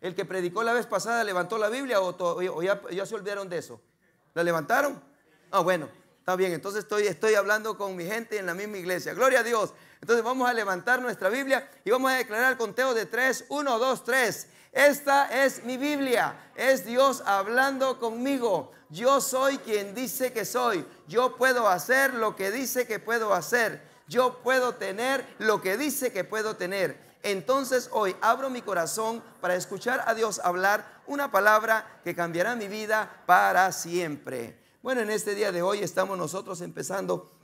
El que predicó la vez pasada levantó la Biblia o ya se olvidaron de eso. ¿La levantaron? Ah, bueno, está bien. Entonces estoy hablando con mi gente en la misma iglesia. Gloria a Dios. Entonces vamos a levantar nuestra Biblia y vamos a declarar el conteo de 3. 1, 2, 3. Esta es mi Biblia. Es Dios hablando conmigo. Yo soy quien dice que soy. Yo puedo hacer lo que dice que puedo hacer. Yo puedo tener lo que dice que puedo tener. Entonces hoy abro mi corazón para escuchar a Dios hablar una palabra que cambiará mi vida para siempre. Bueno, en este día de hoy estamos nosotros empezando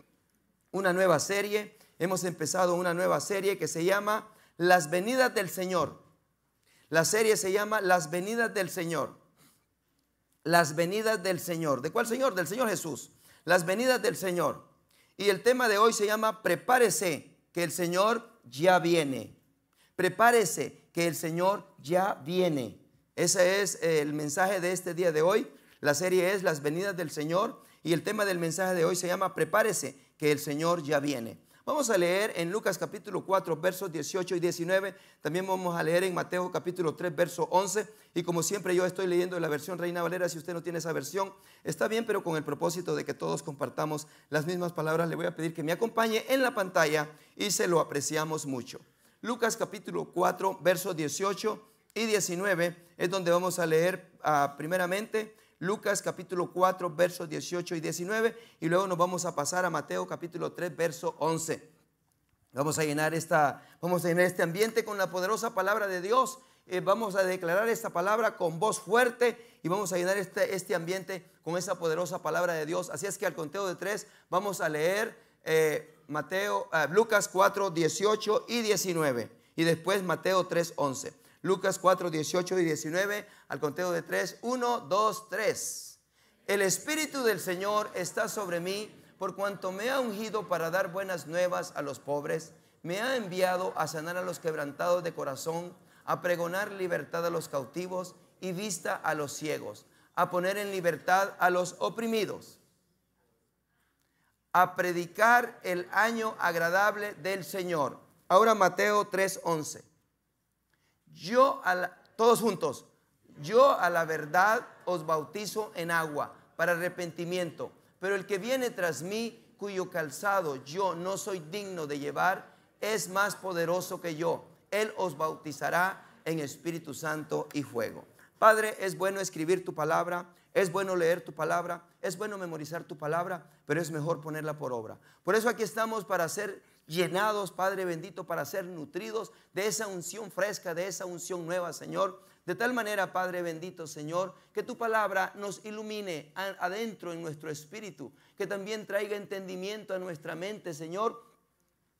una nueva serie. Hemos empezado una nueva serie que se llama Las Venidas del Señor. La serie se llama Las Venidas del Señor. Las Venidas del Señor. ¿De cuál Señor? Del Señor Jesús. Las Venidas del Señor. Y el tema de hoy se llama Prepárese, que el Señor ya viene. Prepárese, que el Señor ya viene. Ese es el mensaje de este día de hoy. La serie es Las Venidas del Señor y el tema del mensaje de hoy se llama Prepárese, que el Señor ya viene. Vamos a leer en Lucas capítulo 4 versos 18 y 19. También vamos a leer en Mateo capítulo 3 verso 11. Y como siempre yo estoy leyendo la versión Reina Valera. Si usted no tiene esa versión, está bien, pero con el propósito de que todos compartamos las mismas palabras, le voy a pedir que me acompañe en la pantalla y se lo apreciamos mucho. Lucas capítulo 4 versos 18 y 19 es donde vamos a leer primeramente Lucas capítulo 4 versos 18 y 19 y luego nos vamos a pasar a Mateo capítulo 3 verso 11. Vamos a llenar este ambiente con la poderosa palabra de Dios. Vamos a declarar esta palabra con voz fuerte y vamos a llenar este ambiente con esa poderosa palabra de Dios. Así es que al conteo de 3 vamos a leer Lucas 4, 18 y 19 y después Mateo 3, 11. Lucas 4, 18 y 19 al conteo de 3. 1, 2, 3. El Espíritu del Señor está sobre mí por cuanto me ha ungido para dar buenas nuevas a los pobres. Me ha enviado a sanar a los quebrantados de corazón, a pregonar libertad a los cautivos y vista a los ciegos, a poner en libertad a los oprimidos, a predicar el año agradable del Señor. Ahora Mateo 3:11. Todos juntos. Yo a la verdad os bautizo en agua para arrepentimiento, pero el que viene tras mí, cuyo calzado yo no soy digno de llevar, es más poderoso que yo. Él os bautizará en Espíritu Santo y fuego. Padre, es bueno escribir tu palabra, es bueno leer tu palabra, es bueno memorizar tu palabra, pero es mejor ponerla por obra. Por eso aquí estamos para ser llenados, Padre bendito, para ser nutridos de esa unción fresca, de esa unción nueva, Señor. De tal manera, Padre bendito, Señor, que tu palabra nos ilumine adentro en nuestro espíritu, que también traiga entendimiento a nuestra mente, Señor,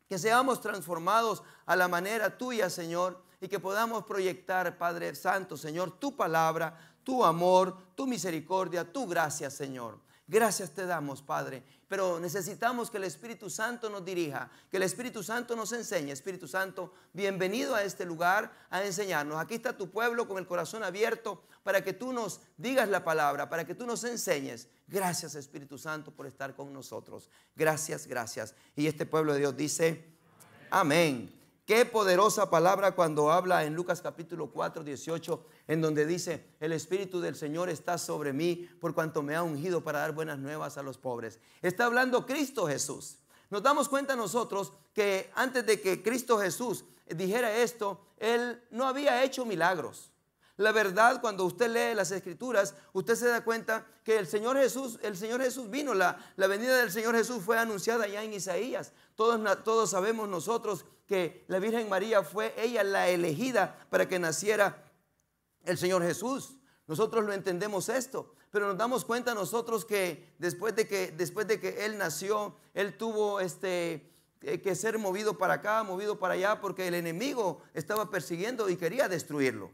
que seamos transformados a la manera tuya, Señor, y que podamos proyectar, Padre Santo, Señor, tu palabra, tu amor, tu misericordia, tu gracia, Señor. Gracias te damos, Padre, pero necesitamos que el Espíritu Santo nos dirija, que el Espíritu Santo nos enseñe. Espíritu Santo, bienvenido a este lugar a enseñarnos. Aquí está tu pueblo con el corazón abierto para que tú nos digas la palabra, para que tú nos enseñes. Gracias, Espíritu Santo, por estar con nosotros. Gracias, gracias. Y este pueblo de Dios dice, amén. Qué poderosa palabra cuando habla en Lucas capítulo 4, 18, en donde dice, el Espíritu del Señor está sobre mí por cuanto me ha ungido para dar buenas nuevas a los pobres. Está hablando Cristo Jesús. Nos damos cuenta nosotros que antes de que Cristo Jesús dijera esto, Él no había hecho milagros. La verdad, cuando usted lee las Escrituras, usted se da cuenta que el Señor Jesús vino. La venida del Señor Jesús fue anunciada ya en Isaías. Todos sabemos nosotros que la Virgen María fue ella la elegida para que naciera el Señor Jesús. Nosotros lo entendemos esto, pero nos damos cuenta nosotros que después de que Él nació, Él tuvo que ser movido para acá, movido para allá, porque el enemigo estaba persiguiendo y quería destruirlo.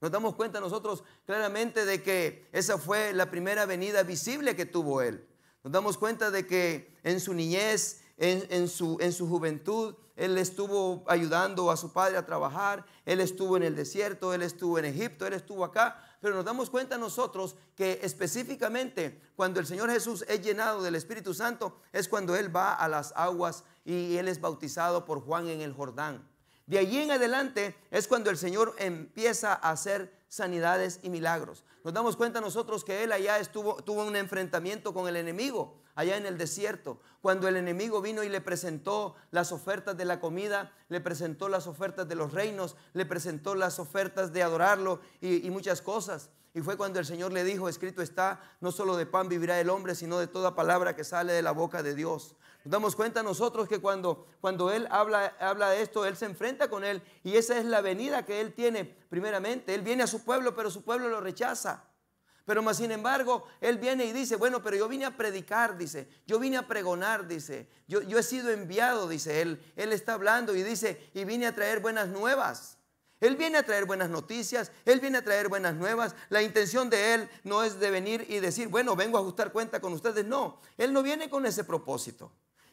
Nos damos cuenta nosotros claramente de que esa fue la primera venida visible que tuvo Él. Nos damos cuenta de que en su niñez, en su juventud, Él estuvo ayudando a su padre a trabajar. Él estuvo en el desierto, Él estuvo en Egipto, Él estuvo acá. Pero nos damos cuenta nosotros que específicamente cuando el Señor Jesús es llenado del Espíritu Santo es cuando Él va a las aguas y Él es bautizado por Juan en el Jordán. De allí en adelante es cuando el Señor empieza a hacer sanidades y milagros. Nos damos cuenta nosotros que Él allá tuvo un enfrentamiento con el enemigo, allá en el desierto, cuando el enemigo vino y le presentó las ofertas de la comida, le presentó las ofertas de los reinos, le presentó las ofertas de adorarlo y muchas cosas. Y fue cuando el Señor le dijo: escrito está, no solo de pan vivirá el hombre, sino de toda palabra que sale de la boca de Dios. Nos damos cuenta nosotros que cuando Él habla de esto, Él se enfrenta con Él, y esa es la venida que Él tiene primeramente. Él viene a su pueblo, pero su pueblo lo rechaza. Pero más sin embargo, Él viene y dice: bueno, pero yo vine a predicar, dice, yo vine a pregonar, dice, yo he sido enviado, dice Él está hablando y dice: y vine a traer buenas nuevas. Él viene a traer buenas noticias, Él viene a traer buenas nuevas. La intención de Él no es de venir y decir: bueno, vengo a ajustar cuenta con ustedes. No, Él no viene con ese propósito.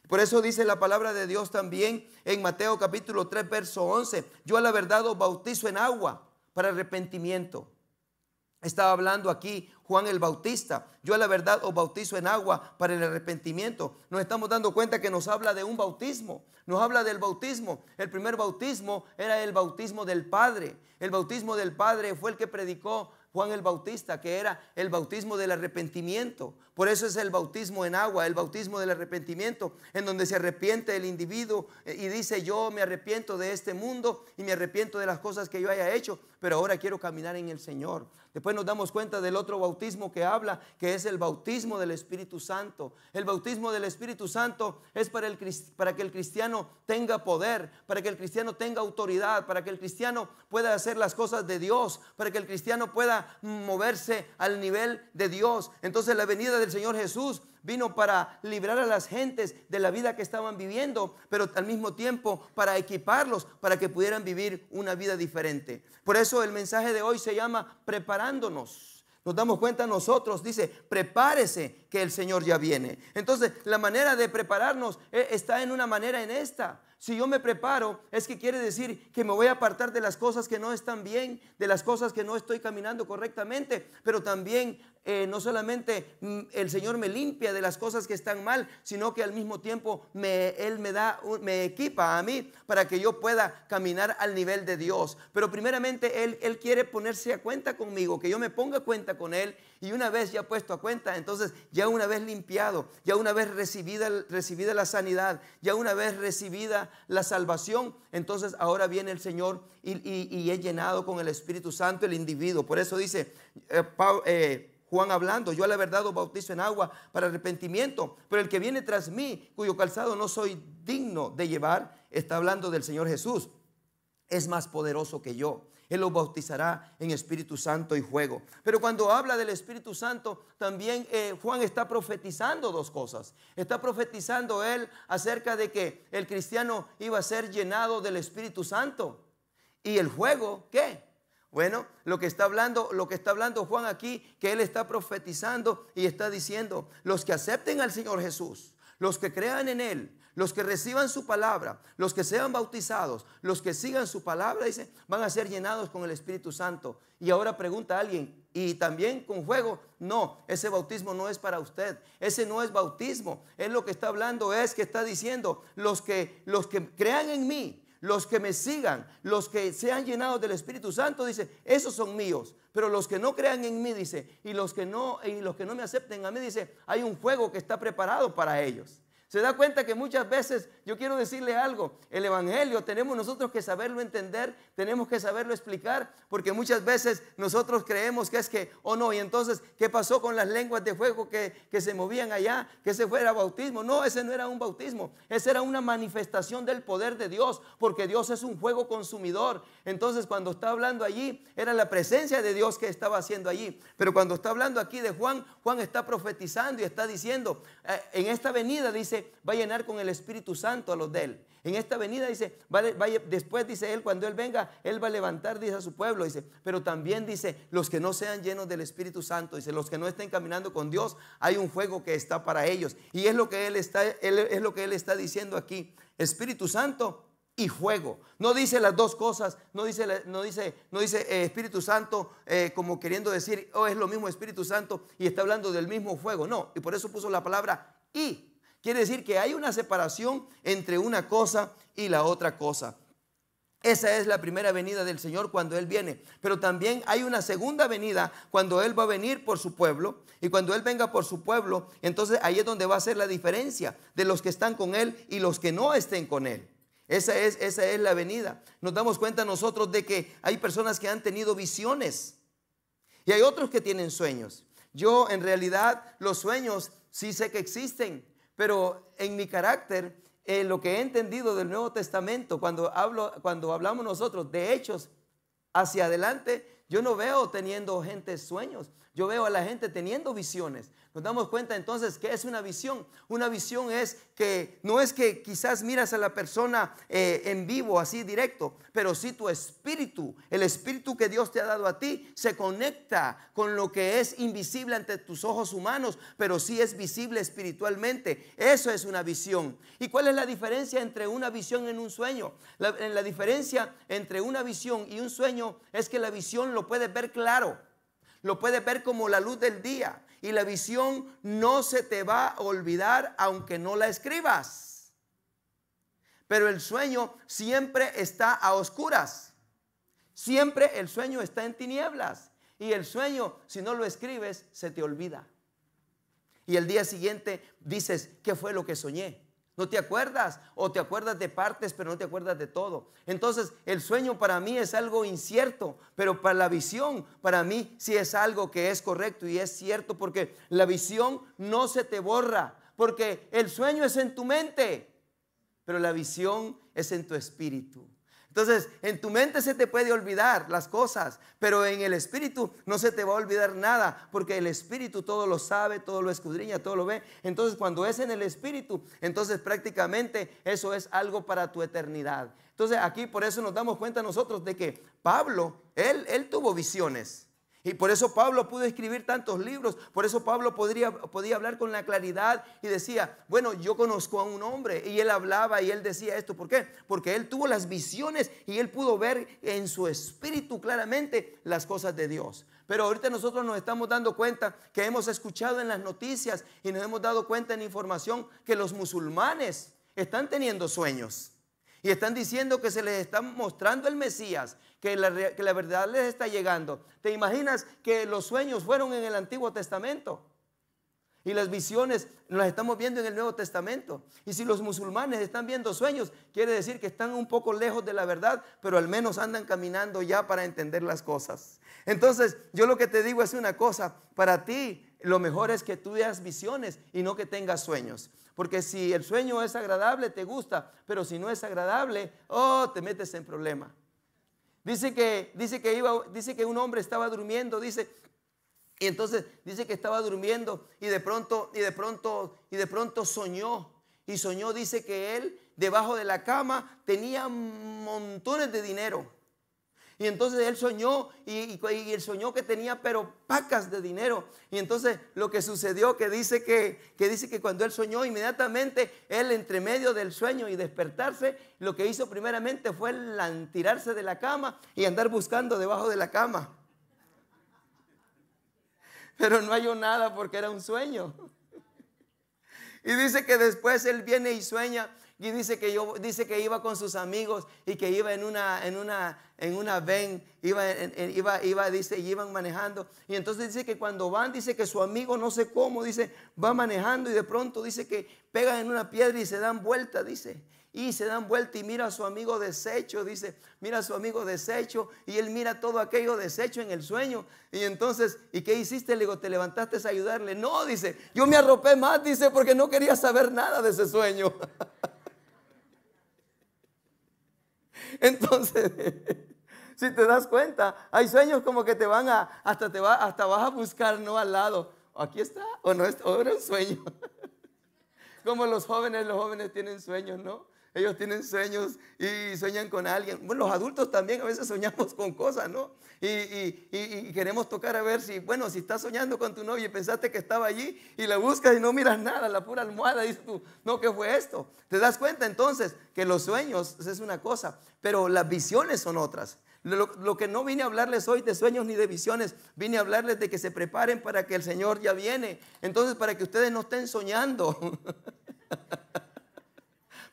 Por eso dice la palabra de Dios también en Mateo capítulo 3 verso 11: yo a la verdad os bautizo en agua para arrepentimiento. Estaba hablando aquí Juan el Bautista: yo a la verdad os bautizo en agua para el arrepentimiento. Nos estamos dando cuenta que nos habla de un bautismo, nos habla del bautismo. El primer bautismo era el bautismo del Padre. El bautismo del Padre fue el que predicó Juan el Bautista, que era el bautismo del arrepentimiento. Por eso es el bautismo en agua, el bautismo del arrepentimiento, en donde se arrepiente el individuo y dice: yo me arrepiento de este mundo y me arrepiento de las cosas que yo haya hecho, pero ahora quiero caminar en el Señor. Después nos damos cuenta del otro bautismo que habla, que es el bautismo del Espíritu Santo. El bautismo del Espíritu Santo es para que el cristiano tenga poder, para que el cristiano tenga autoridad, para que el cristiano pueda hacer las cosas de Dios, para que el cristiano pueda moverse al nivel de Dios. Entonces la venida del Señor Jesús vino para librar a las gentes de la vida que estaban viviendo, pero al mismo tiempo para equiparlos para que pudieran vivir una vida diferente. Por eso el mensaje de hoy se llama preparándonos. Nos damos cuenta nosotros, dice: prepárese que el Señor ya viene. Entonces la manera de prepararnos está en una manera en esta. Si yo me preparo, es que quiere decir que me voy a apartar de las cosas que no están bien, de las cosas que no estoy caminando correctamente, pero también no solamente el Señor me limpia de las cosas que están mal, sino que al mismo tiempo Él me equipa a mí para que yo pueda caminar al nivel de Dios. Pero primeramente Él quiere ponerse a cuenta conmigo, que yo me ponga a cuenta con Él. Y una vez ya puesto a cuenta, entonces ya una vez limpiado, ya una vez recibida la sanidad, ya una vez recibida la salvación, entonces ahora viene el Señor y es llenado con el Espíritu Santo el individuo. Por eso dice Juan hablando: yo a la verdad os bautizo en agua para arrepentimiento, pero el que viene tras mí, cuyo calzado no soy digno de llevar, está hablando del Señor Jesús, es más poderoso que yo. Él los bautizará en Espíritu Santo y fuego. Pero cuando habla del Espíritu Santo, también Juan está profetizando dos cosas. Está profetizando él acerca de que el cristiano iba a ser llenado del Espíritu Santo. ¿Y el fuego qué? Bueno, lo que está hablando Juan aquí, que él está profetizando y está diciendo: los que acepten al Señor Jesús, los que crean en Él, los que reciban su palabra, los que sean bautizados, los que sigan su palabra, dice, van a ser llenados con el Espíritu Santo. Y ahora pregunta a alguien: ¿y también con fuego? No, ese bautismo no es para usted. Ese no es bautismo. Él lo que está hablando es que está diciendo: los que crean en mí, los que me sigan, los que sean llenados del Espíritu Santo, dice, esos son míos. Pero los que no crean en mí, dice, y los que no me acepten a mí, dice, hay un fuego que está preparado para ellos. Se da cuenta que muchas veces, yo quiero decirle algo, el evangelio tenemos nosotros que saberlo entender, tenemos que saberlo explicar, porque muchas veces nosotros creemos que es que, oh no, y entonces, ¿qué pasó con las lenguas de fuego que se movían allá? Que ese fuera bautismo. No, ese no era un bautismo, esa era una manifestación del poder de Dios, porque Dios es un fuego consumidor. Entonces, cuando está hablando allí, era la presencia de Dios que estaba haciendo allí. Pero cuando está hablando aquí de Juan, Juan está profetizando y está diciendo, en esta venida, dice, va a llenar con el Espíritu Santo a los de él. En esta venida dice, después dice él, cuando él venga, él va a levantar, dice, a su pueblo, dice, pero también dice, los que no sean llenos del Espíritu Santo, dice, los que no estén caminando con Dios, hay un fuego que está para ellos. Y es lo que él está diciendo aquí: Espíritu Santo y fuego. No dice las dos cosas, no dice Espíritu Santo como queriendo decir, oh, es lo mismo Espíritu Santo y está hablando del mismo fuego. No, y por eso puso la palabra y. Quiere decir que hay una separación entre una cosa y la otra cosa. Esa es la primera venida del Señor cuando Él viene. Pero también hay una segunda venida cuando Él va a venir por su pueblo. Y cuando Él venga por su pueblo, entonces ahí es donde va a ser la diferencia de los que están con Él y los que no estén con Él. Esa es la venida. Nos damos cuenta nosotros de que hay personas que han tenido visiones y hay otros que tienen sueños. Yo en realidad los sueños sí sé que existen, pero en mi carácter, lo que he entendido del Nuevo Testamento, cuando hablamos nosotros de hechos hacia adelante, yo no veo teniendo gente sueños, yo veo a la gente teniendo visiones. Nos damos cuenta entonces que es una visión. Una visión es que no es que quizás miras a la persona en vivo, así directo, pero sí tu espíritu, el espíritu que Dios te ha dado a ti, se conecta con lo que es invisible ante tus ojos humanos, pero sí es visible espiritualmente. Eso es una visión. ¿Y cuál es la diferencia entre una visión y un sueño? La diferencia entre una visión y un sueño es que la visión lo puedes ver claro, lo puedes ver como la luz del día. Y la visión no se te va a olvidar aunque no la escribas. Pero el sueño siempre está a oscuras. Siempre el sueño está en tinieblas. Y el sueño, si no lo escribes, se te olvida. Y el día siguiente dices, ¿qué fue lo que soñé? ¿No te acuerdas? O te acuerdas de partes, pero no te acuerdas de todo. Entonces, el sueño para mí es algo incierto, pero para la visión, para mí sí es algo que es correcto y es cierto, porque la visión no se te borra, porque el sueño es en tu mente, pero la visión es en tu espíritu. Entonces, en tu mente se te puede olvidar las cosas, pero en el espíritu no se te va a olvidar nada, porque el espíritu todo lo sabe, todo lo escudriña, todo lo ve. Entonces, cuando es en el espíritu, entonces prácticamente eso es algo para tu eternidad. Entonces, aquí por eso nos damos cuenta nosotros de que Pablo, él tuvo visiones. Y por eso Pablo pudo escribir tantos libros. Por eso Pablo podía hablar con la claridad y decía, bueno, yo conozco a un hombre. Y él hablaba y él decía esto. ¿Por qué? Porque él tuvo las visiones y él pudo ver en su espíritu claramente las cosas de Dios. Pero ahorita nosotros nos estamos dando cuenta que hemos escuchado en las noticias y nos hemos dado cuenta en información que los musulmanes están teniendo sueños. Y están diciendo que se les está mostrando el Mesías, que la verdad les está llegando. ¿Te imaginas que los sueños fueron en el Antiguo Testamento? Y las visiones las estamos viendo en el Nuevo Testamento. Y si los musulmanes están viendo sueños, quiere decir que están un poco lejos de la verdad, pero al menos andan caminando ya para entender las cosas. Entonces, yo lo que te digo es una cosa, para ti lo mejor es que tú veas visiones y no que tengas sueños. Porque si el sueño es agradable, te gusta, pero si no es agradable, te metes en problema. Dice que un hombre estaba durmiendo, y entonces dice que estaba durmiendo y de pronto soñó. Y soñó, dice que él debajo de la cama tenía montones de dinero. Y entonces él soñó y él soñó que tenía pero pacas de dinero. Y entonces lo que sucedió que dice que cuando él soñó, inmediatamente él entre medio del sueño y despertarse, lo que hizo primeramente fue tirarse de la cama y andar buscando debajo de la cama. Pero no halló nada porque era un sueño. Y dice que después él viene y sueña. Y dice que iba con sus amigos y que iba en una van, iban manejando. Y entonces dice que cuando van, dice que su amigo no sé cómo, dice, va manejando y de pronto dice que pegan en una piedra y se dan vuelta, dice. Y se dan vuelta y mira a su amigo deshecho, dice, mira a su amigo deshecho y él mira todo aquello deshecho en el sueño. Y entonces, ¿y qué hiciste? Le digo, ¿te levantaste a ayudarle? No, dice, yo me arropé más, dice, porque no quería saber nada de ese sueño. Entonces, si te das cuenta, hay sueños como que te van hasta vas a buscar, no al lado. Aquí está, o no, o era un sueño. Como los jóvenes tienen sueños, ¿no? Ellos tienen sueños y sueñan con alguien. Bueno, los adultos también a veces soñamos con cosas, ¿no? Y queremos tocar a ver si estás soñando con tu novia y pensaste que estaba allí y la buscas y no miras nada, la pura almohada, dices tú, no, ¿qué fue esto? Te das cuenta entonces que los sueños es una cosa, pero las visiones son otras. Lo que no vine a hablarles hoy de sueños ni de visiones, vine a hablarles de que se preparen para que el Señor ya viene. Entonces, para que ustedes no estén soñando.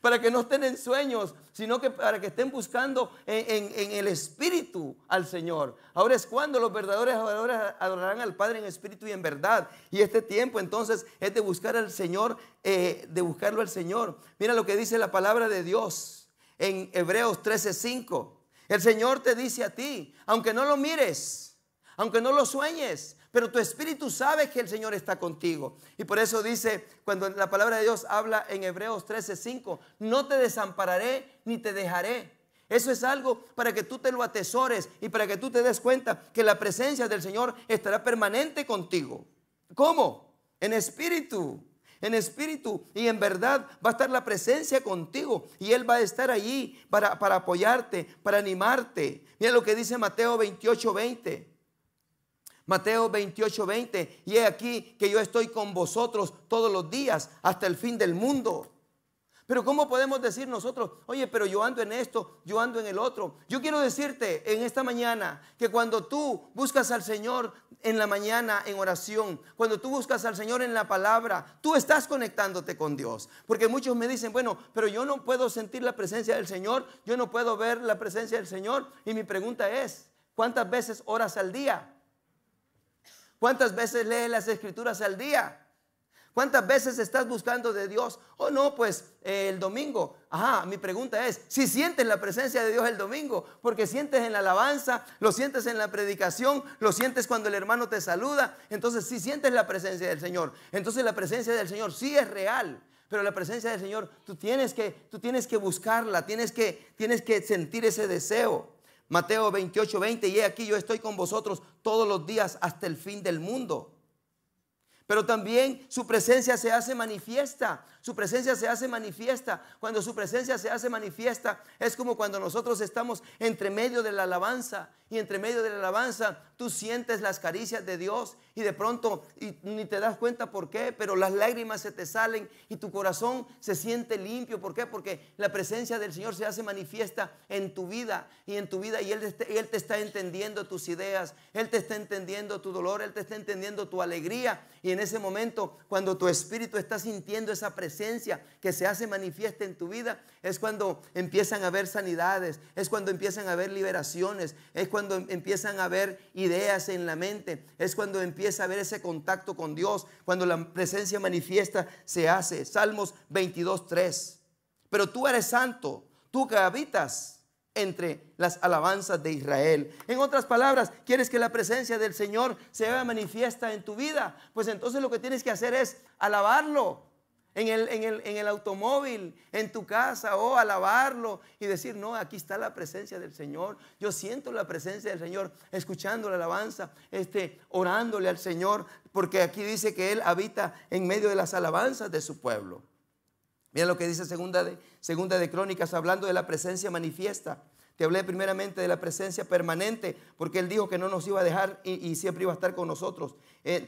para que no estén en sueños, sino que para que estén buscando en el Espíritu al Señor. Ahora es cuando los verdaderos adoradores adorarán al Padre en espíritu y en verdad. Y este tiempo entonces es de buscar al Señor, de buscarlo al Señor. Mira lo que dice la palabra de Dios en Hebreos 13:5. El Señor te dice a ti, aunque no lo mires, aunque no lo sueñes, pero tu espíritu sabe que el Señor está contigo. Y por eso dice, cuando la palabra de Dios habla en Hebreos 13:5, no te desampararé ni te dejaré. Eso es algo para que tú te lo atesores y para que tú te des cuenta que la presencia del Señor estará permanente contigo. ¿Cómo? En espíritu. En espíritu y en verdad va a estar la presencia contigo y Él va a estar allí para apoyarte, para animarte. Mira lo que dice Mateo 28:20. Mateo 28:20. Y he aquí que yo estoy con vosotros todos los días hasta el fin del mundo. Pero ¿cómo podemos decir nosotros, oye, pero yo ando en esto, yo ando en el otro? Yo quiero decirte en esta mañana que cuando tú buscas al Señor en la mañana en oración, cuando tú buscas al Señor en la palabra, tú estás conectándote con Dios. Porque muchos me dicen, bueno, pero yo no puedo sentir la presencia del Señor, yo no puedo ver la presencia del Señor. Y mi pregunta es, ¿cuántas veces oras al día? ¿Cuántas veces lees las Escrituras al día? ¿Cuántas veces estás buscando de Dios? Oh, no, pues el domingo. Ajá, mi pregunta es, si sientes la presencia de Dios el domingo, porque sientes en la alabanza, lo sientes en la predicación, lo sientes cuando el hermano te saluda, entonces si sientes la presencia del Señor. Entonces la presencia del Señor sí es real, pero la presencia del Señor tú tienes que buscarla, tienes que sentir ese deseo. Mateo 28:20, y he aquí yo estoy con vosotros todos los días hasta el fin del mundo. Pero también su presencia se hace manifiesta. Su presencia se hace manifiesta. Cuando su presencia se hace manifiesta, es como cuando nosotros estamos entre medio de la alabanza. Y entre medio de la alabanza, tú sientes las caricias de Dios. Y de pronto, y ni te das cuenta por qué, pero las lágrimas se te salen y tu corazón se siente limpio. ¿Por qué? Porque la presencia del Señor se hace manifiesta en tu vida. Y en tu vida, y Él te está entendiendo tus ideas. Él te está entendiendo tu dolor. Él te está entendiendo tu alegría. Y en ese momento, cuando tu espíritu está sintiendo esa presencia que se hace manifiesta en tu vida, es cuando empiezan a haber sanidades, es cuando empiezan a haber liberaciones, es cuando empiezan a haber ideas en la mente, es cuando empieza a haber ese contacto con Dios, cuando la presencia manifiesta se hace. Salmos 22:3. Pero tú eres santo, tú que habitas entre las alabanzas de Israel. En otras palabras, ¿quieres que la presencia del Señor se haga manifiesta en tu vida? Pues entonces lo que tienes que hacer es alabarlo en el automóvil, en tu casa, o alabarlo y decir, no, aquí está la presencia del Señor. Yo siento la presencia del Señor, escuchando la alabanza, orándole al Señor, porque aquí dice que Él habita en medio de las alabanzas de su pueblo. Mira lo que dice segunda de Crónicas, hablando de la presencia manifiesta. Te hablé primeramente de la presencia permanente, porque Él dijo que no nos iba a dejar y siempre iba a estar con nosotros.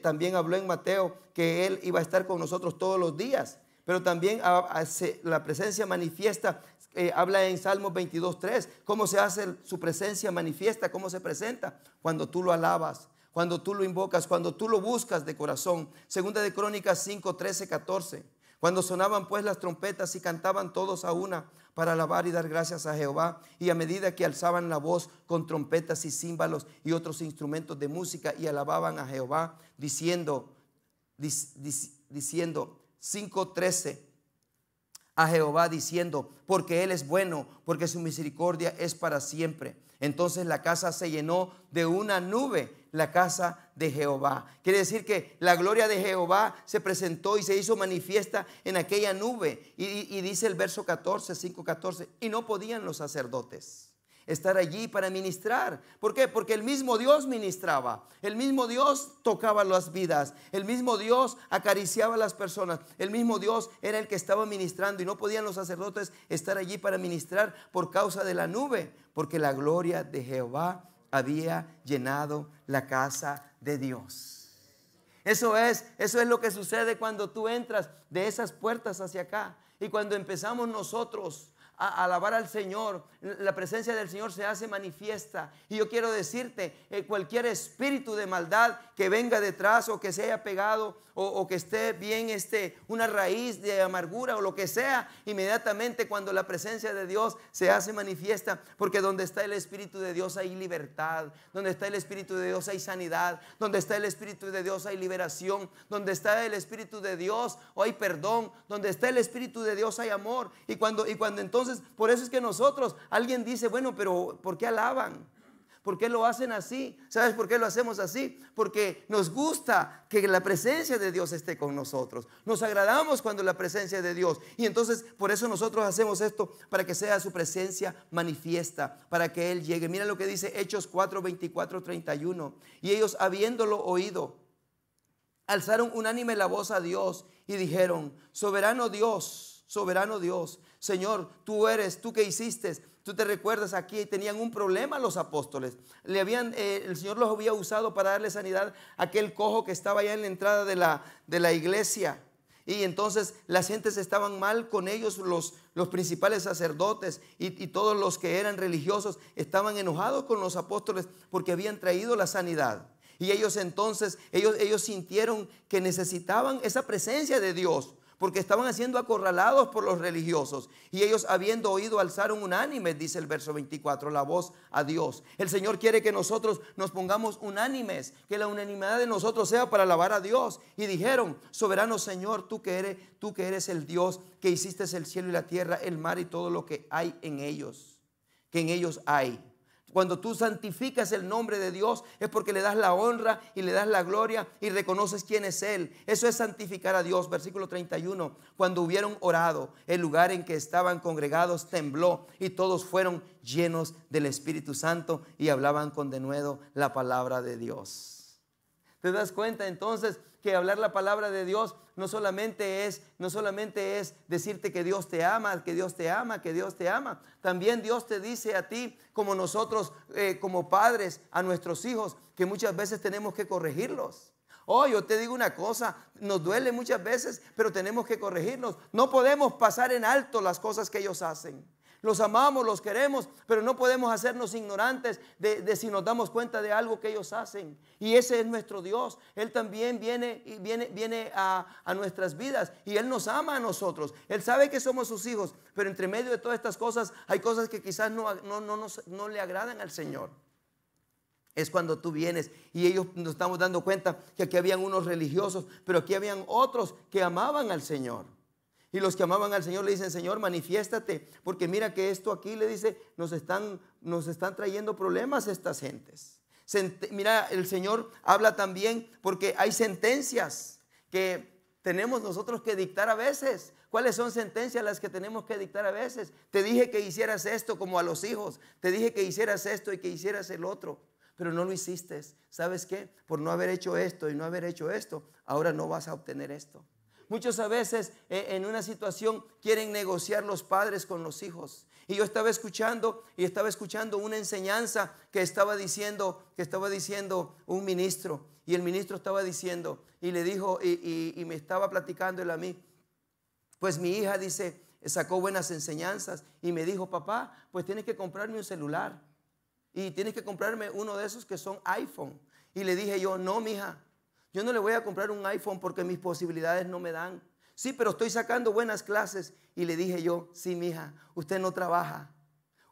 También habló en Mateo que Él iba a estar con nosotros todos los días. Pero también la presencia manifiesta, habla en Salmos 22:3. ¿Cómo se hace su presencia manifiesta? ¿Cómo se presenta? Cuando tú lo alabas, cuando tú lo invocas, cuando tú lo buscas de corazón. Segunda de Crónicas 5:13-14. Cuando sonaban pues las trompetas y cantaban todos a una para alabar y dar gracias a Jehová, y a medida que alzaban la voz con trompetas y címbalos y otros instrumentos de música y alababan a Jehová, diciendo 5:13, a Jehová diciendo, porque Él es bueno, porque su misericordia es para siempre. Entonces la casa se llenó de una nube, la casa de Jehová. Quiere decir que la gloria de Jehová se presentó y se hizo manifiesta en aquella nube. Y dice el verso 14, 5:14, y no podían los sacerdotes estar allí para ministrar. ¿Por qué? Porque el mismo Dios ministraba, el mismo Dios tocaba las vidas, el mismo Dios acariciaba a las personas, el mismo Dios era el que estaba ministrando, y no podían los sacerdotes estar allí para ministrar por causa de la nube, porque la gloria de Jehová había llenado la casa de Dios. Eso es lo que sucede cuando tú entras de esas puertas hacia acá, y cuando empezamos nosotros a alabar al Señor, la presencia del Señor se hace manifiesta. Y yo quiero decirte, cualquier espíritu de maldad que venga detrás o que se haya pegado o que esté bien una raíz de amargura o lo que sea, inmediatamente cuando la presencia de Dios se hace manifiesta, porque donde está el Espíritu de Dios hay libertad, donde está el Espíritu de Dios hay sanidad, donde está el Espíritu de Dios hay liberación, donde está el Espíritu de Dios hay perdón, donde está el Espíritu de Dios hay amor. Y cuando entonces, por eso es que nosotros, alguien dice, bueno, pero ¿por qué alaban? ¿Por qué lo hacen así? ¿Sabes por qué lo hacemos así? Porque nos gusta que la presencia de Dios esté con nosotros. Nos agradamos cuando la presencia de Dios. Y entonces por eso nosotros hacemos esto, para que sea su presencia manifiesta, para que Él llegue. Mira lo que dice Hechos 4, 24, 31. Y ellos, habiéndolo oído, alzaron unánime la voz a Dios y dijeron: soberano Dios, Señor, tú que hiciste. Tú te recuerdas, aquí tenían un problema los apóstoles. El Señor los había usado para darle sanidad a aquel cojo que estaba allá en la entrada de la iglesia. Y entonces las gentes estaban mal con ellos, los principales sacerdotes y todos los que eran religiosos estaban enojados con los apóstoles porque habían traído la sanidad. Y ellos entonces, ellos sintieron que necesitaban esa presencia de Dios, porque estaban siendo acorralados por los religiosos. Y ellos, habiendo oído, alzaron unánimes, dice el verso 24, la voz a Dios. El Señor quiere que nosotros nos pongamos unánimes, que la unanimidad de nosotros sea para alabar a Dios. Y dijeron: soberano Señor, tú que eres el Dios que hiciste el cielo y la tierra, el mar y todo lo que hay en ellos, que en ellos hay. Cuando tú santificas el nombre de Dios es porque le das la honra y le das la gloria y reconoces quién es Él. Eso es santificar a Dios. Versículo 31. Cuando hubieron orado, el lugar en que estaban congregados tembló y todos fueron llenos del Espíritu Santo y hablaban con denuedo la palabra de Dios. ¿Te das cuenta entonces que hablar la palabra de Dios no solamente es decirte que Dios te ama, que Dios te ama, que Dios te ama? También Dios te dice a ti, como nosotros como padres, a nuestros hijos, que muchas veces tenemos que corregirlos. Oh, yo te digo una cosa, nos duele muchas veces, pero tenemos que corregirlos. No podemos pasar en alto las cosas que ellos hacen. Los amamos, los queremos, pero no podemos hacernos ignorantes de si nos damos cuenta de algo que ellos hacen. Y ese es nuestro Dios. Él también viene a nuestras vidas y Él nos ama a nosotros. Él sabe que somos sus hijos, pero entre medio de todas estas cosas hay cosas que quizás no le agradan al Señor. Es cuando tú vienes y ellos, nos estamos dando cuenta que aquí habían unos religiosos, pero aquí habían otros que amaban al Señor. Y los que amaban al Señor le dicen: Señor, manifiéstate, porque mira que esto aquí, le dice, nos están trayendo problemas estas gentes. Mira, el Señor habla también porque hay sentencias que tenemos nosotros que dictar a veces. ¿Cuáles son sentencias las que tenemos que dictar a veces? Te dije que hicieras esto, como a los hijos. Te dije que hicieras esto y que hicieras el otro, pero no lo hiciste. ¿Sabes qué? Por no haber hecho esto y no haber hecho esto, ahora no vas a obtener esto. Muchos a veces en una situación quieren negociar los padres con los hijos. Y yo estaba escuchando una enseñanza que estaba diciendo un ministro. Y el ministro estaba diciendo y le dijo y me estaba platicando él a mí. Pues mi hija, dice, sacó buenas enseñanzas y me dijo: papá, pues tienes que comprarme un celular y tienes que comprarme uno de esos que son iPhone. Y le dije yo: no, mija, yo no le voy a comprar un iPhone porque mis posibilidades no me dan. Sí, pero estoy sacando buenas clases. Y le dije yo: sí, mija, usted no trabaja,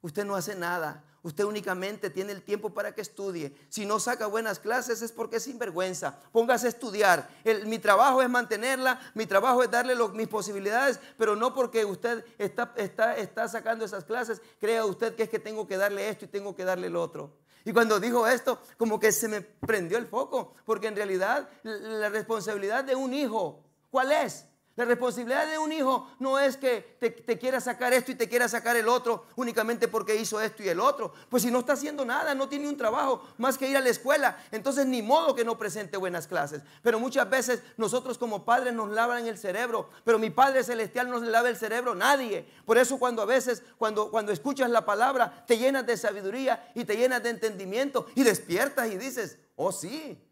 usted no hace nada, usted únicamente tiene el tiempo para que estudie. Si no saca buenas clases es porque es sinvergüenza. Póngase a estudiar. Mi trabajo es mantenerla, mi trabajo es darle mis posibilidades, pero no porque usted está sacando esas clases, crea usted que es que tengo que darle esto y tengo que darle lo otro. Y cuando dijo esto, como que se me prendió el foco, porque en realidad la responsabilidad de un hijo, ¿cuál es? La responsabilidad de un hijo no es que te quiera sacar esto y te quiera sacar el otro únicamente porque hizo esto y el otro. Pues si no está haciendo nada, no tiene un trabajo más que ir a la escuela, entonces ni modo que no presente buenas clases. Pero muchas veces nosotros como padres nos lavan el cerebro, pero mi Padre Celestial no le lava el cerebro a nadie. Por eso cuando a veces, cuando escuchas la palabra, te llenas de sabiduría y te llenas de entendimiento y despiertas y dices: oh sí.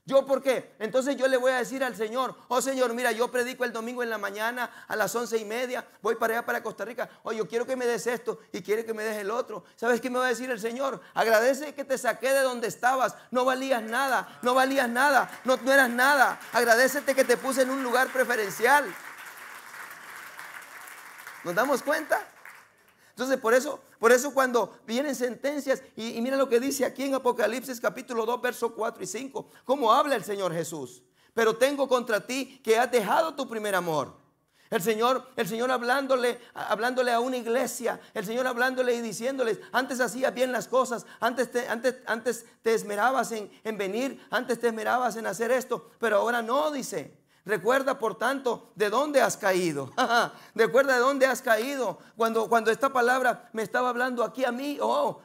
¿Yo por qué? Entonces yo le voy a decir al Señor, oh Señor, mira, yo predico el domingo en la mañana a las 11:30, voy para allá para Costa Rica. Oh, yo quiero que me des esto y quiere que me des el otro. ¿Sabes qué me va a decir el Señor? Agradece que te saqué de donde estabas. No valías nada, no valías nada, no eras nada. Agradécete que te puse en un lugar preferencial. ¿Nos damos cuenta? Entonces por eso cuando vienen sentencias, y mira lo que dice aquí en Apocalipsis capítulo 2, versos 4 y 5, cómo habla el Señor Jesús. Pero tengo contra ti que has dejado tu primer amor. El Señor hablándole a una iglesia, el Señor hablándole y diciéndoles, antes hacías bien las cosas, antes te esmerabas en venir, antes te esmerabas en hacer esto, pero ahora no, dice. Recuerda por tanto de dónde has caído. Recuerda de dónde has caído. Cuando esta palabra me estaba hablando aquí a mí,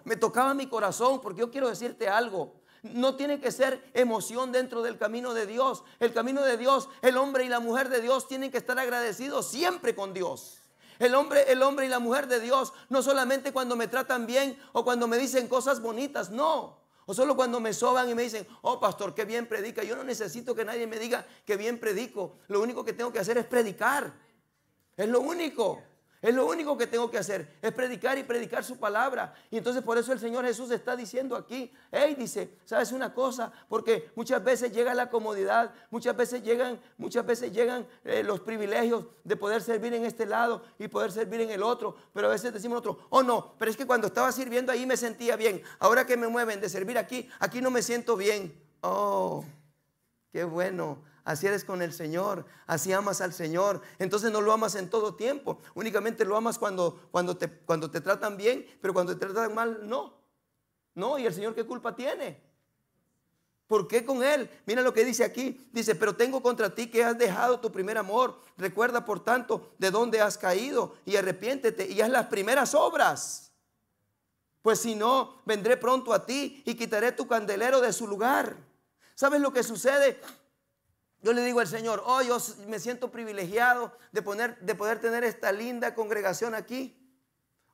me tocaba mi corazón, porque yo quiero decirte algo. No tiene que ser emoción dentro del camino de Dios. El camino de Dios, el hombre y la mujer de Dios tienen que estar agradecidos siempre con Dios. El hombre y la mujer de Dios, no solamente cuando me tratan bien o cuando me dicen cosas bonitas, no. O solo cuando me soban y me dicen, oh pastor, qué bien predica. Yo no necesito que nadie me diga que bien predico. Lo único que tengo que hacer es predicar. Es lo único. Es lo único que tengo que hacer. Es predicar y predicar su palabra. Y entonces por eso el Señor Jesús está diciendo aquí, hey, dice, ¿sabes una cosa? Porque muchas veces llega la comodidad, muchas veces llegan los privilegios de poder servir en este lado y poder servir en el otro. Pero a veces decimos otro, oh no, pero es que cuando estaba sirviendo ahí me sentía bien. Ahora que me mueven de servir aquí no me siento bien. Oh, qué bueno. Así eres con el Señor, así amas al Señor. Entonces no lo amas en todo tiempo. Únicamente lo amas cuando te tratan bien, pero cuando te tratan mal, no. No, ¿y el Señor qué culpa tiene? ¿Por qué con Él? Mira lo que dice aquí. Dice, pero tengo contra ti que has dejado tu primer amor. Recuerda por tanto de dónde has caído y arrepiéntete y haz las primeras obras. Pues si no, vendré pronto a ti y quitaré tu candelero de su lugar. ¿Sabes lo que sucede? Yo le digo al Señor, oh, yo me siento privilegiado de poder tener esta linda congregación aquí.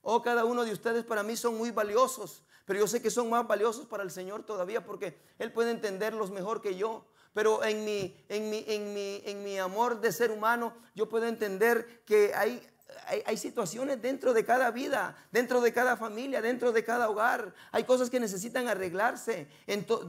Oh, cada uno de ustedes para mí son muy valiosos, pero yo sé que son más valiosos para el Señor todavía porque Él puede entenderlos mejor que yo. Pero en mi amor de ser humano, yo puedo entender que hay situaciones dentro de cada vida, dentro de cada familia, dentro de cada hogar. Hay cosas que necesitan arreglarse.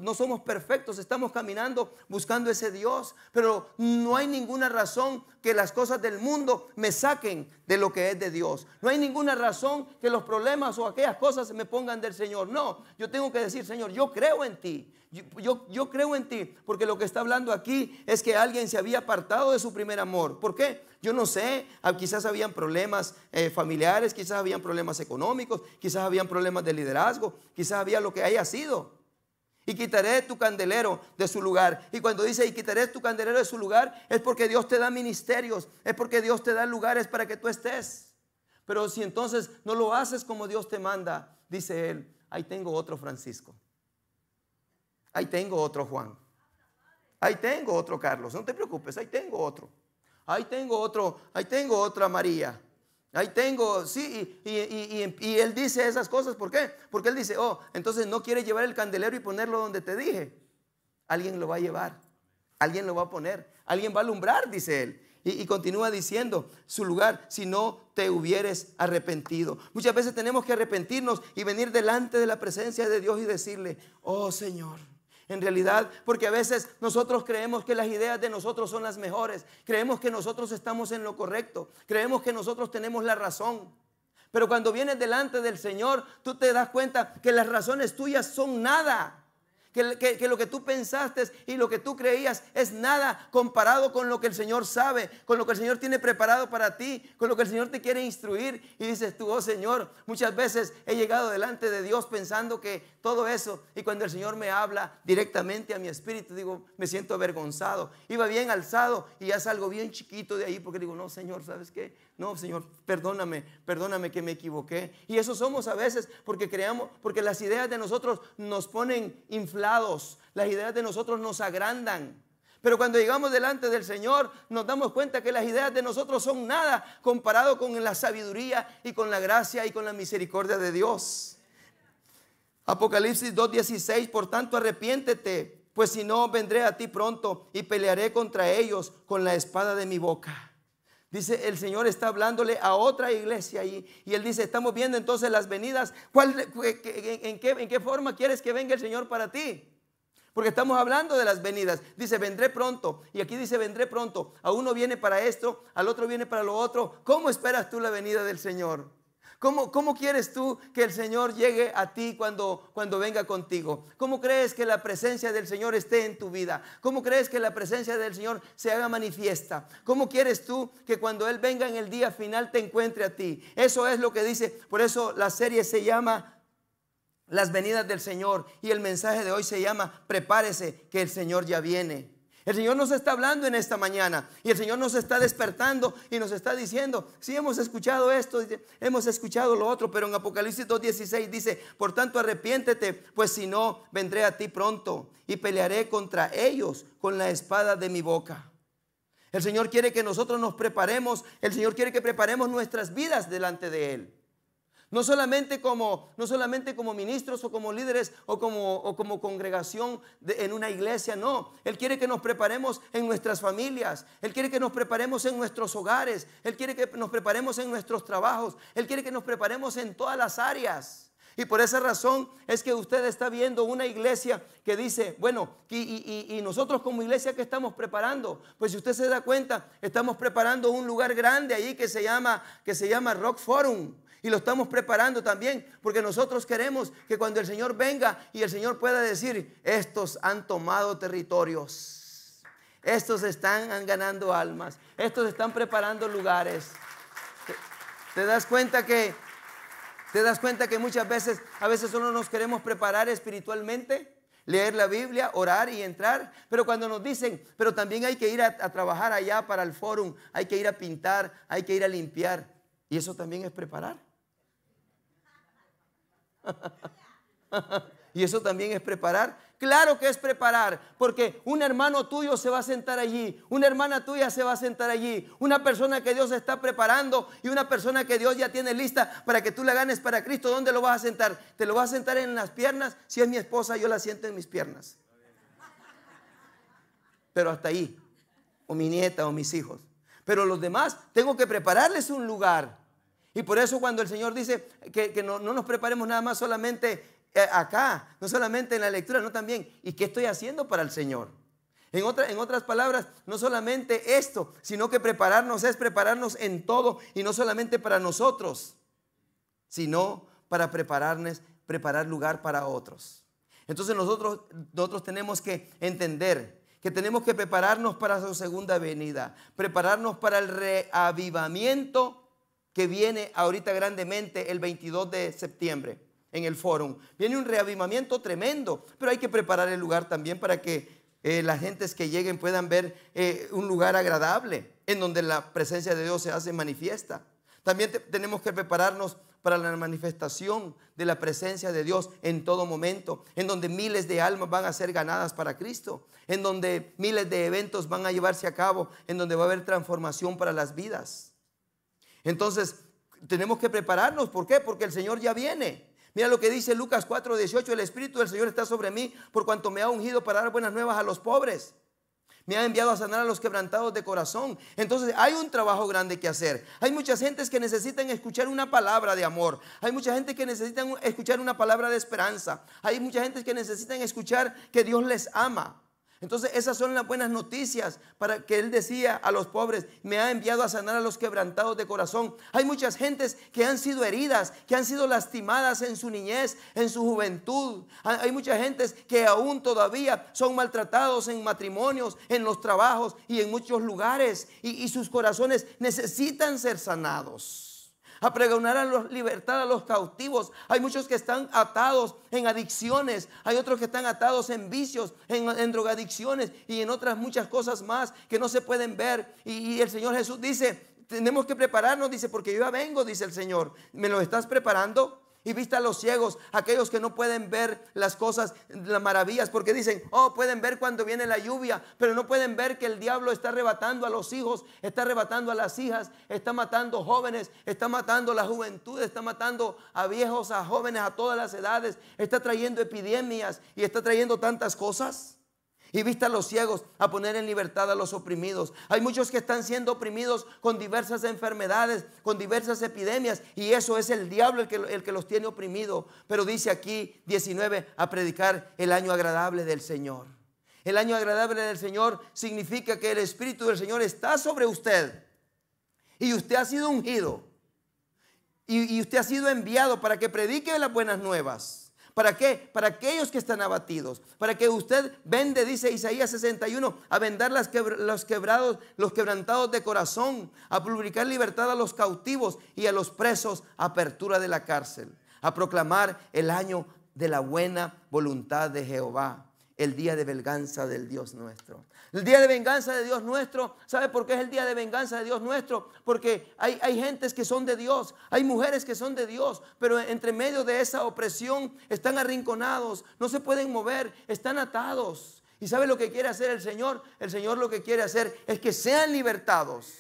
No somos perfectos, estamos caminando buscando ese Dios. Pero no hay ninguna razón que las cosas del mundo me saquen de lo que es de Dios. No hay ninguna razón que los problemas o aquellas cosas me pongan del Señor. No, yo tengo que decir, Señor, yo creo en ti. Yo creo en ti, porque lo que está hablando aquí es que alguien se había apartado de su primer amor. ¿Por qué? Yo no sé, quizás habían problemas familiares, quizás habían problemas económicos, quizás habían problemas de liderazgo, quizás había lo que haya sido. Y quitaré tu candelero de su lugar. Y cuando dice y quitaré tu candelero de su lugar, es porque Dios te da ministerios, es porque Dios te da lugares para que tú estés. Pero si entonces no lo haces como Dios te manda, dice él, ahí tengo otro Francisco. Ahí tengo otro Juan. Ahí tengo otro Carlos. No te preocupes, ahí tengo otro. Ahí tengo otro, ahí tengo otra María. Ahí tengo, sí, y él dice esas cosas. ¿Por qué? Porque él dice, oh, entonces no quiere llevar el candelero y ponerlo donde te dije. Alguien lo va a llevar, alguien lo va a poner, alguien va a alumbrar, dice él. Y continúa diciendo su lugar, si no te hubieres arrepentido. Muchas veces tenemos que arrepentirnos y venir delante de la presencia de Dios y decirle, oh Señor. En realidad, porque a veces nosotros creemos que las ideas de nosotros son las mejores. Creemos que nosotros estamos en lo correcto. Creemos que nosotros tenemos la razón. Pero cuando vienes delante del Señor, tú te das cuenta que las razones tuyas son nada. Que lo que tú pensaste y lo que tú creías es nada comparado con lo que el Señor sabe, con lo que el Señor tiene preparado para ti, con lo que el Señor te quiere instruir. Y dices tú, oh Señor, muchas veces he llegado delante de Dios pensando que todo eso, y cuando el Señor me habla directamente a mi espíritu, digo, me siento avergonzado. Iba bien alzado y ya salgo bien chiquito de ahí porque digo, no Señor, ¿sabes qué? No Señor, perdóname que me equivoqué. Y eso somos a veces porque creamos, porque las ideas de nosotros nos ponen inflados, las ideas de nosotros nos agrandan. Pero cuando llegamos delante del Señor nos damos cuenta que las ideas de nosotros son nada comparado con la sabiduría y con la gracia y con la misericordia de Dios. Apocalipsis 2:16, por tanto arrepiéntete pues si no, vendré a ti pronto y pelearé contra ellos con la espada de mi boca. Dice, el Señor está hablándole a otra iglesia ahí, y Él dice, estamos viendo entonces las venidas. ¿En qué forma quieres que venga el Señor para ti? Porque estamos hablando de las venidas. Dice, vendré pronto. Y aquí dice, vendré pronto. A uno viene para esto, al otro viene para lo otro. ¿Cómo esperas tú la venida del Señor? ¿Cómo quieres tú que el Señor llegue a ti cuando venga contigo? ¿Cómo crees que la presencia del Señor esté en tu vida? ¿Cómo crees que la presencia del Señor se haga manifiesta? ¿Cómo quieres tú que cuando Él venga en el día final te encuentre a ti? Eso es lo que dice. Por eso la serie se llama Las venidas del Señor, y el mensaje de hoy se llama Prepárese, que el Señor ya viene. El Señor nos está hablando en esta mañana, y el Señor nos está despertando y nos está diciendo, sí, hemos escuchado esto, hemos escuchado lo otro, pero en Apocalipsis 2:16 dice, por tanto arrepiéntete, pues si no, vendré a ti pronto y pelearé contra ellos con la espada de mi boca. El Señor quiere que nosotros nos preparemos. El Señor quiere que preparemos nuestras vidas delante de Él. No solamente como ministros o como líderes o como congregación en una iglesia, no. Él quiere que nos preparemos en nuestras familias. Él quiere que nos preparemos en nuestros hogares. Él quiere que nos preparemos en nuestros trabajos. Él quiere que nos preparemos en todas las áreas. Y por esa razón es que usted está viendo una iglesia que dice, bueno, y nosotros como iglesia, ¿qué estamos preparando? Pues si usted se da cuenta, estamos preparando un lugar grande ahí que se llama Rock Forum. Y lo estamos preparando también porque nosotros queremos que cuando el Señor venga y el Señor pueda decir, estos han tomado territorios, estos están ganando almas, estos están preparando lugares. ¿Te das cuenta que muchas veces, a veces solo nos queremos preparar espiritualmente? Leer la Biblia, orar y entrar. Pero cuando nos dicen, pero también hay que ir a trabajar allá para el fórum, hay que ir a pintar, hay que ir a limpiar. Y eso también es preparar. Y eso también es preparar. Claro que es preparar, porque un hermano tuyo se va a sentar allí, una hermana tuya se va a sentar allí, una persona que Dios está preparando y una persona que Dios ya tiene lista para que tú la ganes para Cristo. ¿Dónde lo vas a sentar? ¿Te lo vas a sentar en las piernas? Si es mi esposa, yo la siento en mis piernas, pero hasta ahí, o mi nieta o mis hijos. Pero los demás tengo que prepararles un lugar. Y por eso cuando el Señor dice que no nos preparemos nada más solamente acá, no solamente en la lectura, no también, ¿y qué estoy haciendo para el Señor? En otras palabras, no solamente esto, sino que prepararnos es prepararnos en todo, y no solamente para nosotros, sino para preparar lugar para otros. Entonces nosotros tenemos que entender que tenemos que prepararnos para su segunda venida, prepararnos para el reavivamiento que viene ahorita grandemente el 22 de septiembre en el fórum. Viene un reavivamiento tremendo, pero hay que preparar el lugar también para que las gentes que lleguen puedan ver un lugar agradable en donde la presencia de Dios se hace manifiesta. También tenemos que prepararnos para la manifestación de la presencia de Dios en todo momento, en donde miles de almas van a ser ganadas para Cristo, en donde miles de eventos van a llevarse a cabo, en donde va a haber transformación para las vidas. Entonces tenemos que prepararnos. ¿Por qué? Porque el Señor ya viene. Mira lo que dice Lucas 4:18, el Espíritu del Señor está sobre mí por cuanto me ha ungido para dar buenas nuevas a los pobres. Me ha enviado a sanar a los quebrantados de corazón. Entonces hay un trabajo grande que hacer. Hay muchas gentes que necesitan escuchar una palabra de amor. Hay mucha gente que necesitan escuchar una palabra de esperanza. Hay mucha gente que necesitan escuchar que Dios les ama. Entonces esas son las buenas noticias para que Él decía a los pobres, me ha enviado a sanar a los quebrantados de corazón. Hay muchas gentes que han sido heridas, que han sido lastimadas en su niñez, en su juventud. Hay muchas gentes que aún todavía son maltratados en matrimonios, en los trabajos y en muchos lugares. Y sus corazones necesitan ser sanados. A pregonar la libertad a los cautivos. Hay muchos que están atados en adicciones. Hay otros que están atados en vicios, en drogadicciones y en otras muchas cosas más que no se pueden ver. Y el Señor Jesús dice, tenemos que prepararnos, dice, porque yo ya vengo, dice el Señor. ¿Me lo estás preparando? Y viste a los ciegos, aquellos que no pueden ver las cosas, las maravillas, porque dicen, oh, pueden ver cuando viene la lluvia, pero no pueden ver que el diablo está arrebatando a los hijos, está arrebatando a las hijas, está matando jóvenes, está matando la juventud, está matando a viejos, a jóvenes, a todas las edades, está trayendo epidemias y está trayendo tantas cosas. y vista a los ciegos, a poner en libertad a los oprimidos. Hay muchos que están siendo oprimidos con diversas enfermedades, con diversas epidemias, y eso es el diablo el que los tiene oprimidos. Pero dice aquí 19, a predicar el año agradable del Señor. El año agradable del Señor significa que el Espíritu del Señor está sobre usted y usted ha sido ungido y usted ha sido enviado para que predique las buenas nuevas. ¿Para qué? Para aquellos que están abatidos, para que usted vende, dice Isaías 61, a vendar los quebrantados de corazón, a publicar libertad a los cautivos y a los presos, apertura de la cárcel, a proclamar el año de la buena voluntad de Jehová, el día de venganza del Dios nuestro. El día de venganza de Dios nuestro. ¿Sabe por qué es el día de venganza de Dios nuestro? Porque hay gentes que son de Dios, hay mujeres que son de Dios, pero entre medio de esa opresión están arrinconados, no se pueden mover, están atados. ¿Y sabe lo que quiere hacer el Señor? El Señor lo que quiere hacer es que sean libertados.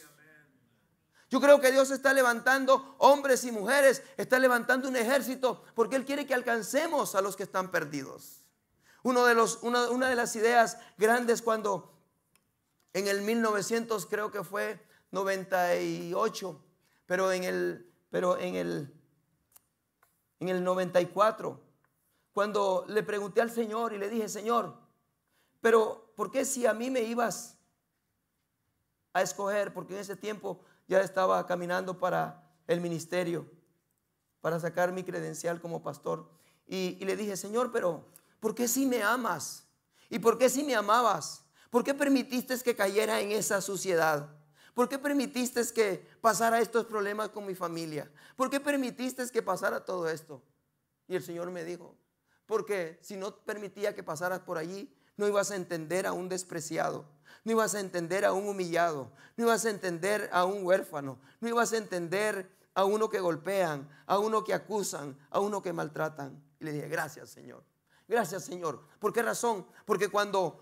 Yo creo que Dios está levantando hombres y mujeres, está levantando un ejército, porque Él quiere que alcancemos a los que están perdidos. Una de las ideas grandes cuando en el 1900, creo que fue 98, pero en el 94, cuando le pregunté al Señor y le dije: Señor, pero ¿por qué si a mí me ibas a escoger? Porque en ese tiempo ya estaba caminando para el ministerio, para sacar mi credencial como pastor. Y le dije: Señor, pero ¿por qué si me amas? ¿Y por qué si me amabas? ¿Por qué permitiste que cayera en esa suciedad? ¿Por qué permitiste que pasara estos problemas con mi familia? ¿Por qué permitiste que pasara todo esto? Y el Señor me dijo: porque si no permitía que pasaras por allí, no ibas a entender a un despreciado, no ibas a entender a un humillado, no ibas a entender a un huérfano, no ibas a entender a uno que golpean, a uno que acusan, a uno que maltratan. Y le dije: gracias, Señor. Gracias, Señor. ¿Por qué razón? Porque cuando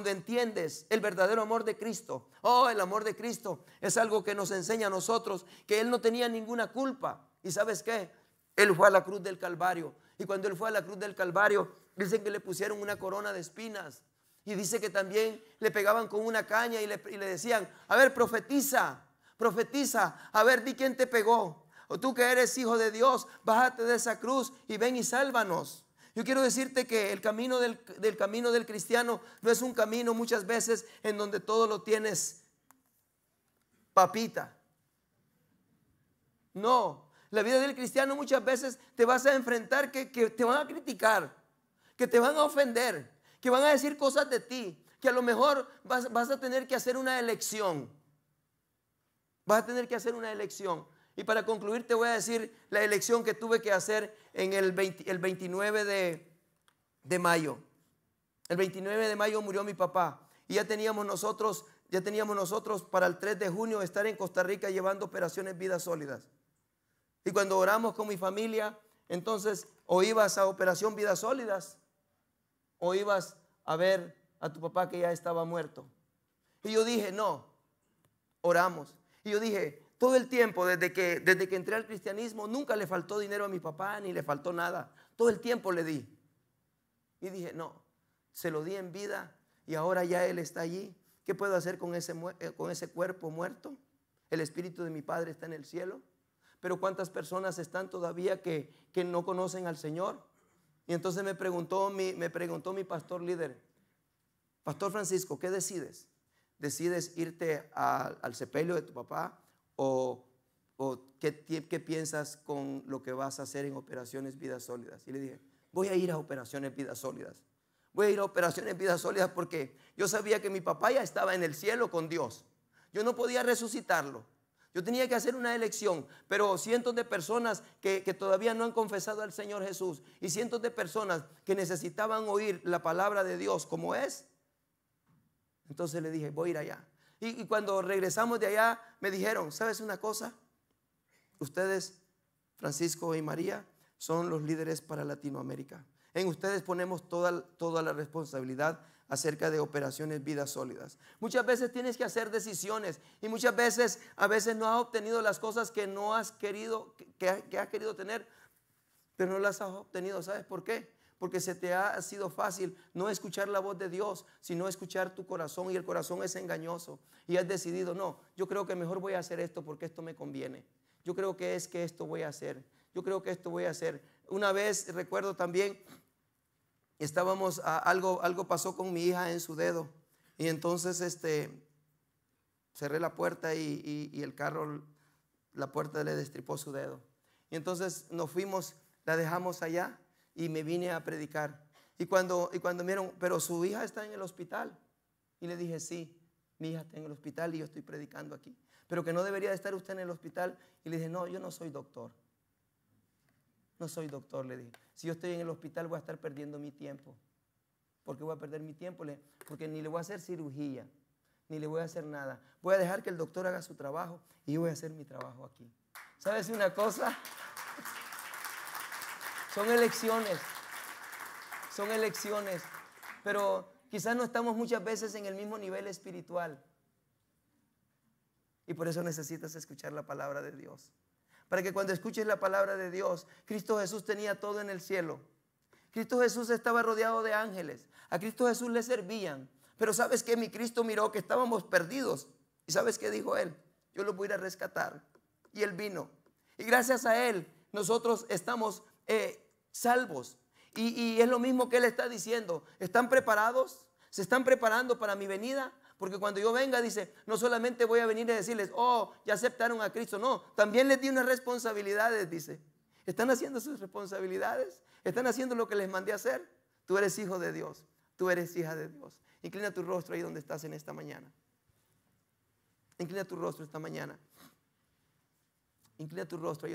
entiendes el verdadero amor de Cristo, el amor de Cristo es algo que nos enseña a nosotros que Él no tenía ninguna culpa. ¿Y sabes qué? Él fue a la cruz del Calvario. Y cuando Él fue a la cruz del Calvario, dicen que le pusieron una corona de espinas. Y dice que también le pegaban con una caña y le decían: a ver, profetiza, a ver, di quién te pegó. O tú que eres hijo de Dios, bájate de esa cruz y ven y sálvanos. Yo quiero decirte que el camino del camino del cristiano no es un camino muchas veces en donde todo lo tienes papita. No, la vida del cristiano muchas veces te vas a enfrentar que te van a criticar, que te van a ofender, que van a decir cosas de ti, que a lo mejor vas a tener que hacer una elección. Vas a tener que hacer una elección. Y para concluir te voy a decir la elección que tuve que hacer en el 29 de mayo. El 29 de mayo murió mi papá y ya teníamos nosotros para el 3 de junio estar en Costa Rica llevando operaciones Vidas Sólidas. Y cuando oramos con mi familia, entonces o ibas a Operación Vidas Sólidas o ibas a ver a tu papá que ya estaba muerto. Y yo dije: no, oramos. Y yo dije: todo el tiempo, desde que entré al cristianismo, nunca le faltó dinero a mi papá, ni le faltó nada. Todo el tiempo le di. Y dije: no, se lo di en vida y ahora ya Él está allí. ¿Qué puedo hacer con ese cuerpo muerto? El Espíritu de mi Padre está en el cielo. Pero ¿cuántas personas están todavía que no conocen al Señor? Y entonces me preguntó mi pastor líder: Pastor Francisco, ¿qué decides? ¿Decides irte al sepelio de tu papá? ¿O qué piensas con lo que vas a hacer en Operaciones Vidas Sólidas? Y le dije: voy a ir a Operaciones Vidas Sólidas. Voy a ir a Operaciones Vidas Sólidas porque yo sabía que mi papá ya estaba en el cielo con Dios. Yo no podía resucitarlo. Yo tenía que hacer una elección. Pero cientos de personas que todavía no han confesado al Señor Jesús y cientos de personas que necesitaban oír la palabra de Dios como es. Entonces le dije: voy a ir allá. Y cuando regresamos de allá me dijeron: ¿sabes una cosa? Ustedes, Francisco y María, son los líderes para Latinoamérica. En ustedes ponemos toda la responsabilidad acerca de Operaciones Vidas Sólidas. Muchas veces tienes que hacer decisiones y muchas veces, no has obtenido las cosas que no has querido, que has querido tener, pero no las has obtenido. ¿Sabes por qué? porque se te ha sido fácil no escuchar la voz de Dios, sino escuchar tu corazón, y el corazón es engañoso, y has decidido, no, yo creo que mejor voy a hacer esto porque esto me conviene. Yo creo que esto voy a hacer. Yo creo que esto voy a hacer. Una vez recuerdo también, algo pasó con mi hija en su dedo, y entonces cerré la puerta y el carro, la puerta le destripó su dedo. Y entonces nos fuimos, la dejamos allá y me vine a predicar. Y cuando me dijeron, pero su hija está en el hospital. Y le dije, sí, mi hija está en el hospital y yo estoy predicando aquí. Pero que no debería de estar usted en el hospital. Y le dije, no, yo no soy doctor. No soy doctor, le dije. Si yo estoy en el hospital voy a estar perdiendo mi tiempo. ¿Por qué voy a perder mi tiempo? Porque ni le voy a hacer cirugía, ni le voy a hacer nada. Voy a dejar que el doctor haga su trabajo y yo voy a hacer mi trabajo aquí. ¿Sabes una cosa? Son elecciones, pero quizás no estamos muchas veces en el mismo nivel espiritual. Y por eso necesitas escuchar la palabra de Dios. Para que cuando escuches la palabra de Dios, Cristo Jesús tenía todo en el cielo. Cristo Jesús estaba rodeado de ángeles. A Cristo Jesús le servían. Pero ¿sabes qué? Mi Cristo miró que estábamos perdidos. ¿Y sabes qué dijo Él? Yo los voy a ir a rescatar. Y Él vino. Y gracias a Él, nosotros estamos salvos. Y es lo mismo que Él está diciendo. ¿Están preparados? ¿Se están preparando para mi venida? Porque cuando yo venga, dice, no solamente voy a venir a decirles, oh, ya aceptaron a Cristo. No, también les di unas responsabilidades, dice. ¿Están haciendo sus responsabilidades? ¿Están haciendo lo que les mandé a hacer? Tú eres hijo de Dios. Tú eres hija de Dios. Inclina tu rostro ahí donde estás en esta mañana. Inclina tu rostro esta mañana. Inclina tu rostro ahí.